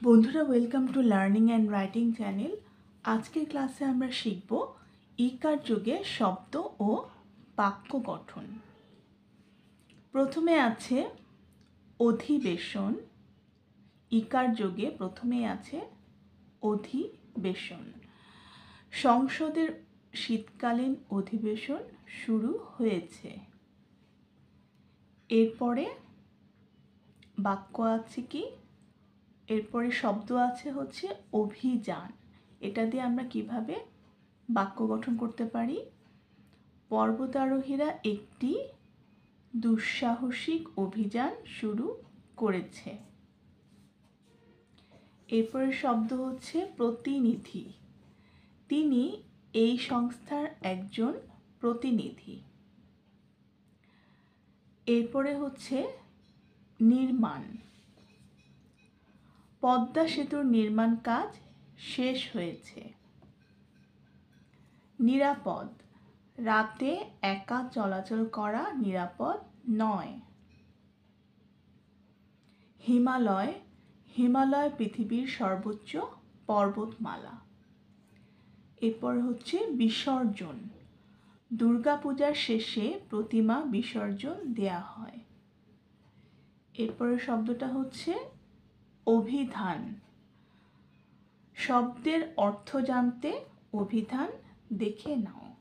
বন্ধুরা, welcome to learning and writing channel. আজকের ক্লাসে আমরা শিখব ইকার যোগে শব্দ ও বাক্য গঠন। প্রথমে আছে অধিবেশন। ইকার যোগে প্রথমে আছে অধিবেশন। সংসদের শীতকালীন অধিবেশন শুরু হয়েছে। এরপরে বাক্য আছে কি? এরপরে শব্দ আছে হচ্ছে অভিযান। এটা দিয়ে আমরা কিভাবে বাক্য গঠন করতে পারি? পর্বতারোহীরা একটি দুঃসাহসিক অভিযান শুরু করেছে। এরপরে শব্দ হচ্ছে প্রতিনিধি। তিনি এই সংস্থার একজন প্রতিনিধি। এরপরে হচ্ছে নির্মাণ। পদ্মা সেতুর নির্মাণ কাজ শেষ হয়েছে। নিরাপদ। রাতে একা চলাচল করা নিরাপদ নয়। হিমালয়। হিমালয় পৃথিবীর সর্বোচ্চ পর্বতমালা। এরপর হচ্ছে বিসর্জন। দুর্গাপূজার শেষে প্রতিমা বিসর্জন দেয়া হয়। এরপরের শব্দটা হচ্ছে অভিধান। শব্দের অর্থ জানতে অভিধান দেখে নাও।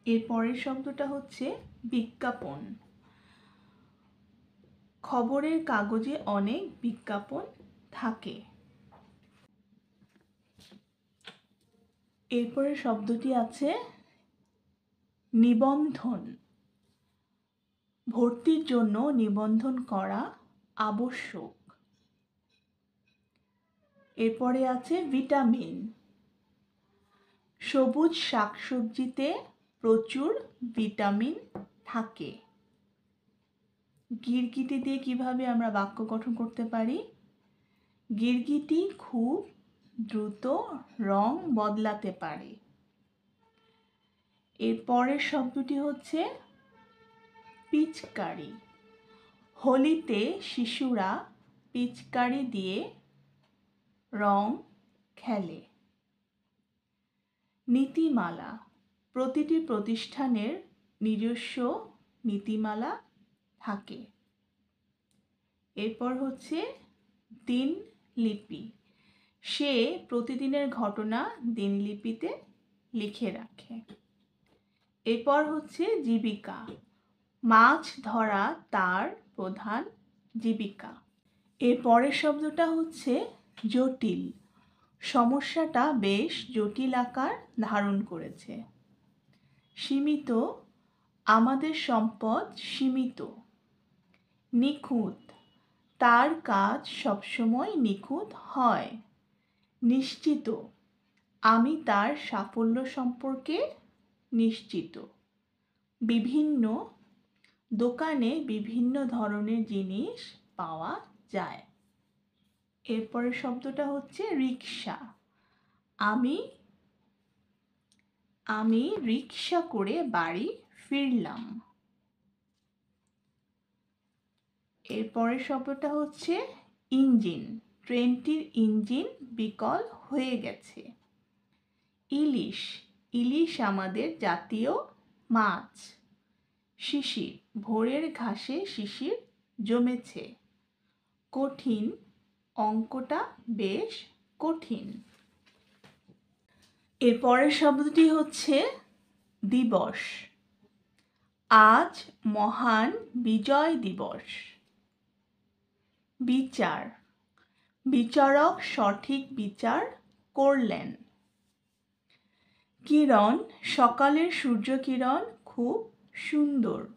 এরপরের শব্দটা হচ্ছে বিজ্ঞাপন। খবরের কাগজে অনেক বিজ্ঞাপন থাকে। এরপরের শব্দটি আছে নিবন্ধন। ভর্তির জন্য নিবন্ধন করা আবশ্যক। এরপরে আছে ভিটামিন। সবুজ শাকসবজিতে প্রচুর ভিটামিন থাকে। গিরগিটি দিয়ে কিভাবে আমরা বাক্য গঠন করতে পারি? গিরগিটি খুব দ্রুত রং বদলাতে পারে। এর পরের শব্দটি হচ্ছে পিচকারি। হোলিতে শিশুরা পিচকারি দিয়ে রং খেলে। নীতিমালা। প্রতিটি প্রতিষ্ঠানের নিজস্ব নীতিমালা থাকে। এরপর হচ্ছে দিনলিপি। সে প্রতিদিনের ঘটনা দিনলিপিতে লিখে রাখে। এরপর হচ্ছে জীবিকা। মাছ ধরা তার প্রধান জীবিকা। এর পরের শব্দটা হচ্ছে জটিল। সমস্যাটা বেশ জটিল আকার ধারণ করেছে। সীমিত। আমাদের সম্পদ সীমিত। নিখুঁত। তার কাজ সবসময় নিখুঁত হয়। নিশ্চিত। আমি তার সাফল্য সম্পর্কে নিশ্চিত। বিভিন্ন। দোকানে বিভিন্ন ধরনের জিনিস পাওয়া যায়। এরপরের শব্দটা হচ্ছে রিক্সা। আমি রিক্সা করে বাড়ি ফিরলাম। এরপরের শব্দটা হচ্ছে ইঞ্জিন। ট্রেনটির ইঞ্জিন বিকল হয়ে গেছে। ইলিশ। ইলিশ আমাদের জাতীয় মাছ। শিশির। ভোরের ঘাসে শিশির জমেছে। কঠিন। অঙ্কটা বেশ কঠিন। এর পরের শব্দটি হচ্ছে দিবস। আজ মহান বিজয় দিবস। বিচার। বিচারক সঠিক বিচার করলেন। কিরণ। সকালের সূর্যকিরণ খুব সুন্দর।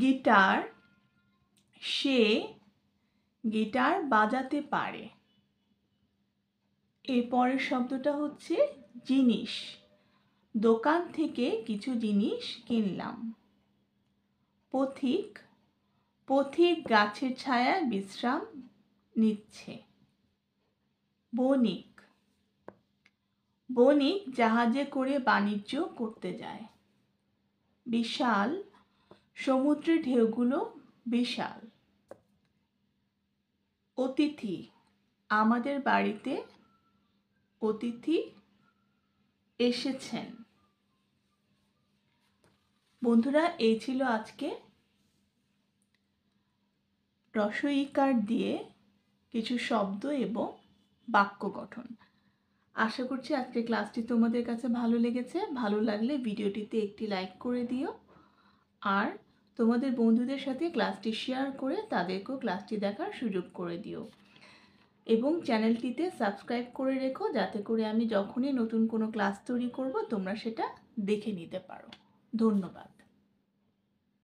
গিটার। সে গিটার বাজাতে পারে। এরপরের শব্দটা হচ্ছে জিনিস। দোকান থেকে কিছু জিনিস কিনলাম। পথিক। পথিক গাছের ছায়ায় বিশ্রাম নিচ্ছে। বণিক। বণিক জাহাজে করে বাণিজ্য করতে যায়। বিশাল। সমুদ্রের ঢেউগুলো বিশাল। অতিথি, আমাদের বাড়িতে অতিথি এসেছেন। বন্ধুরা, এই ছিল আজকে রসইকার দিয়ে কিছু শব্দ এবং বাক্য গঠন। আশা করছি আজকের ক্লাসটি তোমাদের কাছে ভালো লেগেছে। ভালো লাগলে ভিডিওটিতে একটি লাইক করে দিও, আর তোমাদের বন্ধুদের সাথে ক্লাসটি শেয়ার করে তাদেরকেও ক্লাসটি দেখার সুযোগ করে দিও, এবং চ্যানেলটিতে সাবস্ক্রাইব করে রেখো যাতে করে আমি যখনই নতুন কোনো ক্লাস তৈরি করব তোমরা সেটা দেখে নিতে পারো। ধন্যবাদ।